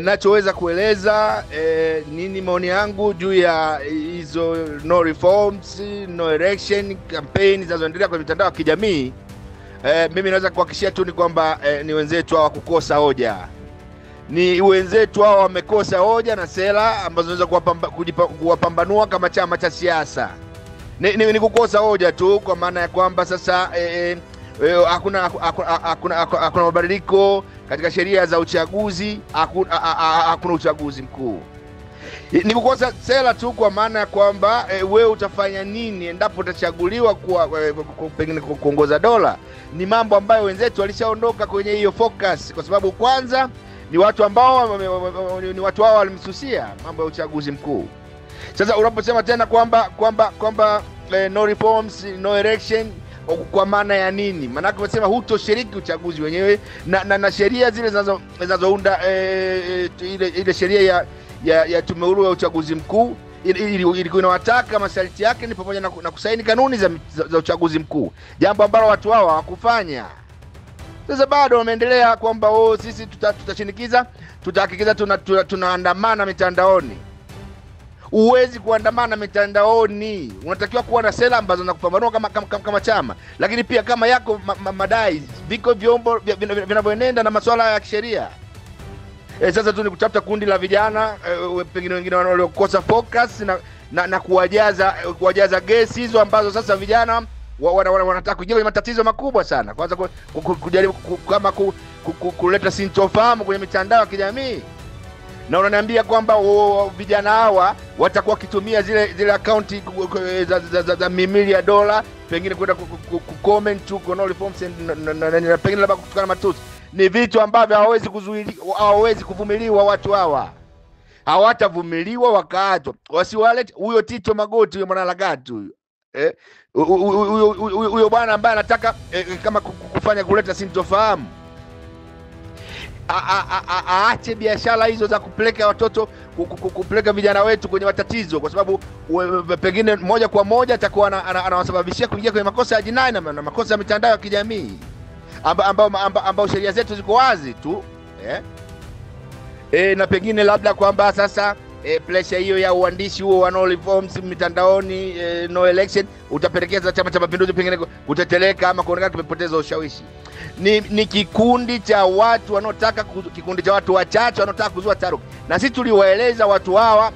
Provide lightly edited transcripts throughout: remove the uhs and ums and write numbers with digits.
Nachoweza kueleza nini maoni yangu juu ya hizo no reforms, no election campaign zinazoendelea kwenye mitandao ya kijamii. Mimi naweza kuhakikishia tu ni kwamba ni wenzetu hao kukosa hoja. Ni wenzetu hao wamekosa hoja na sera ambazo zinaweza kuwapambanua kama chama cha siasa. Ni kukosa hoja tu, kwa maana ya kwamba sasa hakuna mabadiliko katika sheria za uchaguzi, hakuna uchaguzi mkuu. Ni kukosa sera tu, kwa maana ya kwamba wewe utafanya nini endapo utachaguliwa kuwa pengine kuongoza dola. Ni mambo ambayo wenzetu walishaondoka kwenye hiyo focus, kwa sababu kwanza ni watu ambao wao walimsusia mambo ya uchaguzi mkuu. Sasa unaposema tena kwamba no reforms, no election, kwa maana ya nini? Maana unasema hutoshiriki uchaguzi wenyewe na sheria zile zinazounda ile sheria ya tume huru ya uchaguzi mkuu ilikuwa inawataka masharti yake ni pamoja na kusaini kanuni za uchaguzi mkuu, jambo ambalo watu hao hawakufanya. Sasa bado wameendelea kwamba sisi tutashinikiza, tutahakikisha tunaandamana mitandaoni. Uwezi kuandamana mitandaoni, unatakiwa kuwa na sera ambazo zinakupambanua kama chama, lakini pia kama yako madai viko vyombo vinavyoenenda na masuala ya kisheria. Sasa tu ni kutafuta kundi la vijana pengine wengine waliokosa focus na kuwajaza gesi hizo ambazo sasa vijana wanataka kuingia kwenye matatizo makubwa sana. Kwanza kujaribu kama kuleta sintofahamu kwenye mitandao ya kijamii. Na unaniambia kwamba vijana hawa watakuwa kitumia zile akaunti za mimili ya dola pengine kwenda kucomment tu no reforms na pengine labda kutukana matusi. Ni vitu ambavyo hawawezi kuvumiliwa. Watu hawa hawatavumiliwa wakaatwa. Wasiwalete huyo Tito Magoti, huyo mwanaharakati huyo bwana ambaye anataka kama kufanya kuleta sintofahamu. Aache biashara hizo za kupeleka watoto, kupeleka vijana wetu kwenye matatizo, kwa sababu pengine moja kwa moja atakuwa anawasababishia kuingia kwenye makosa ya jinai na makosa ya mitandao ya kijamii ambao sheria zetu ziko wazi tu. Na pengine labda kwamba sasa pressure hiyo ya uandishi huo wa no reforms mitandaoni, no election, utapelekeza Chama cha Mapinduzi pengine kuteteleka ama kuonekana tumepoteza ushawishi. Ni kikundi cha watu wanaotaka, kikundi cha watu wachache wanaotaka kuzua taruki. Na sisi tuliwaeleza watu hawa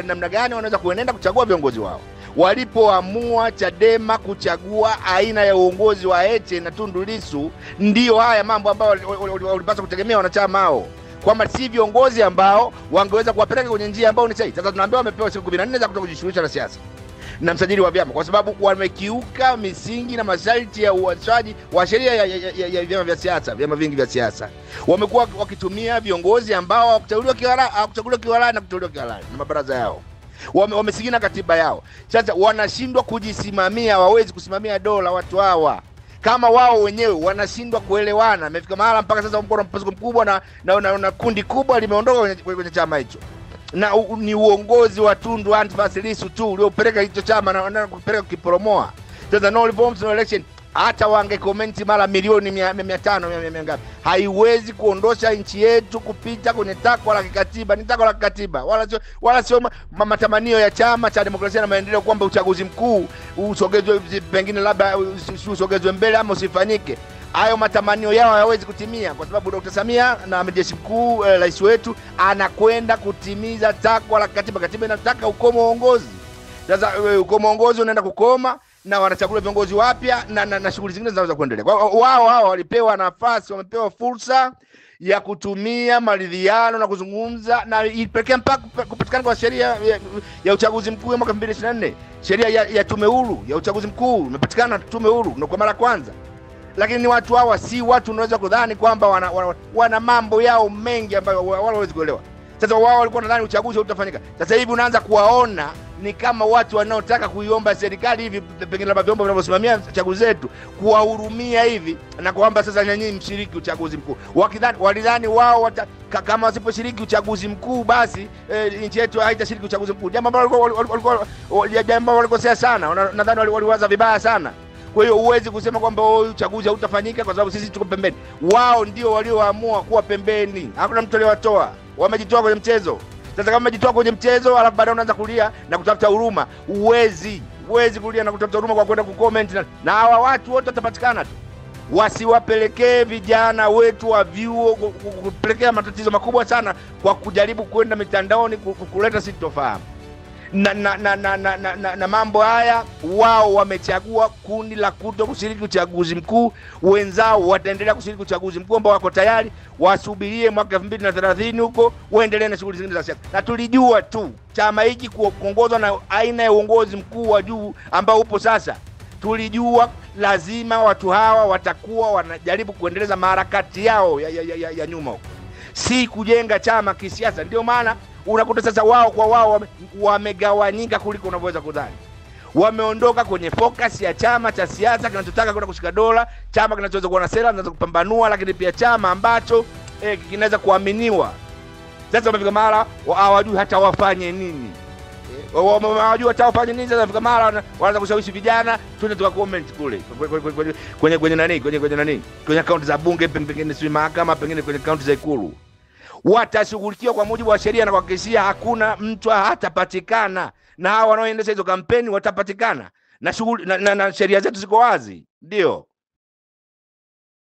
namna gani wanaweza kuenenda kuchagua viongozi wao. Walipoamua Chadema kuchagua aina ya uongozi wa Heche na Tundu Lissu, ndio haya mambo ambayo walipaswa kutegemea wanachama hao, kwamba si viongozi ambao wangeweza kuwapeleka kwenye njia ambayo ni sahihi. Sasa tunaambiwa wamepewa siku 14 za kutoka kujishughulisha na siasa na msajili wa vyama, kwa sababu wamekiuka misingi na masharti ya uanzishaji wa sheria ya vyama vya siasa. Vyama vingi vya siasa wamekuwa wakitumia viongozi ambao hawakuchaguliwa kihalali na kuteuliwa kihalali na mabaraza yao. Wamesigina katiba yao. Sasa wanashindwa kujisimamia, hawawezi kusimamia dola. Watu hawa kama wao wenyewe wanashindwa kuelewana, imefika mahala mpaka sasa mkono mpasuko mkubwa na kundi kubwa limeondoka kwenye chama hicho. Na ni uongozi wa Tundu Antipas Lissu tu uliopeleka hicho chama na kupeleka kiporomoa. Sasa no reforms, no election, hata wange comment mara milioni 500 ngapi, haiwezi kuondosha nchi yetu kupita kwenye takwa la kikatiba. Ni takwa la kikatiba, wala sio matamanio ya Chama cha Demokrasia na Maendeleo kwamba uchaguzi mkuu usogezwe, pengine labda usogezwe mbele ama usifanyike. Hayo matamanio yao hayawezi kutimia, kwa sababu Dr. Samia na Amiri Jeshi Mkuu rais wetu anakwenda kutimiza takwa la katiba. Katiba inataka ukomo uongozi. Sasa ukomo uongozi unaenda kukoma na wanachagua viongozi wapya na shughuli zingine zinaweza kuendelea. Kwa wao walipewa nafasi, wamepewa fursa ya kutumia maridhiano na kuzungumza, na ilipelekea mpaka kupatikana kwa sheria ya uchaguzi mkuu mwaka 2024. Sheria ya tume huru ya uchaguzi mkuu imepatikana, tume huru ndio kwa mara kwanza. Lakini ni watu hawa si watu unaweza kudhani kwamba wana mambo yao mengi ambayo wao hawezi kuelewa. Sasa wao walikuwa nadhani uchaguzi utafanyika. Sasa hivi unaanza kuwaona ni kama watu wanaotaka kuiomba serikali hivi, pengine labda vyombo vinavyosimamia chaguzi zetu, kuwahurumia hivi na kwamba sasa nyinyi mshiriki uchaguzi mkuu. Walidhani wao kama wasiposhiriki uchaguzi mkuu basi nchi yetu haitashiriki uchaguzi mkuu. Jambo ambalo walikosea sana. Nadhani waliwaza vibaya sana. Kwa hiyo huwezi kusema kwamba uchaguzi hautafanyika kwa sababu sisi tuko pembeni. Wao ndio walioamua kuwa pembeni. Hakuna mtu aliyewatoa. wamejitoa kwenye mchezo. Sasa kama umejitoa kwenye mchezo alafu baadaye unaanza kulia na kutafuta huruma, uwezi kulia na kutafuta huruma kwa kwenda kucomment na hawa watu wote watapatikana tu. Wasiwapelekee vijana wetu wa vyuo kupelekea matatizo makubwa sana kwa kujaribu kwenda mitandaoni kuleta sitofahamu. Na mambo haya. Wao wamechagua kundi la kuto kushiriki uchaguzi mkuu, wenzao wataendelea kushiriki uchaguzi mkuu ambao wako tayari, wasubirie mwaka 2030 huko waendelee na shughuli zingine za siasa. Na tulijua tu chama hiki kuongozwa na aina ya uongozi mkuu wa juu ambao upo sasa, tulijua lazima watu hawa watakuwa wanajaribu kuendeleza harakati yao ya nyuma huko, si kujenga chama kisiasa. Ndio maana unakuta sasa wao kwa wao wamegawanyika kuliko unavyoweza kudhani. Wameondoka kwenye focus ya chama cha siasa kinachotaka kwenda kushika dola, chama kinachoweza kuwa na sera zinaweza kupambanua, lakini pia chama ambacho kinaweza kuaminiwa. Sasa wamefika mara hawajui hata wafanye nini. Hawajui hata wafanye nini. Sasa wamefika mara wanaanza kushawishi vijana twende tuka comment kule kwenye account za bunge, pengine si mahakama, pengine kwenye account za Ikulu. Watashughulikiwa kwa mujibu wa sheria na kuhakikishia hakuna mtu hatapatikana, na hao wanaoendesha hizo kampeni watapatikana na shughuli na sheria zetu ziko wazi. Ndio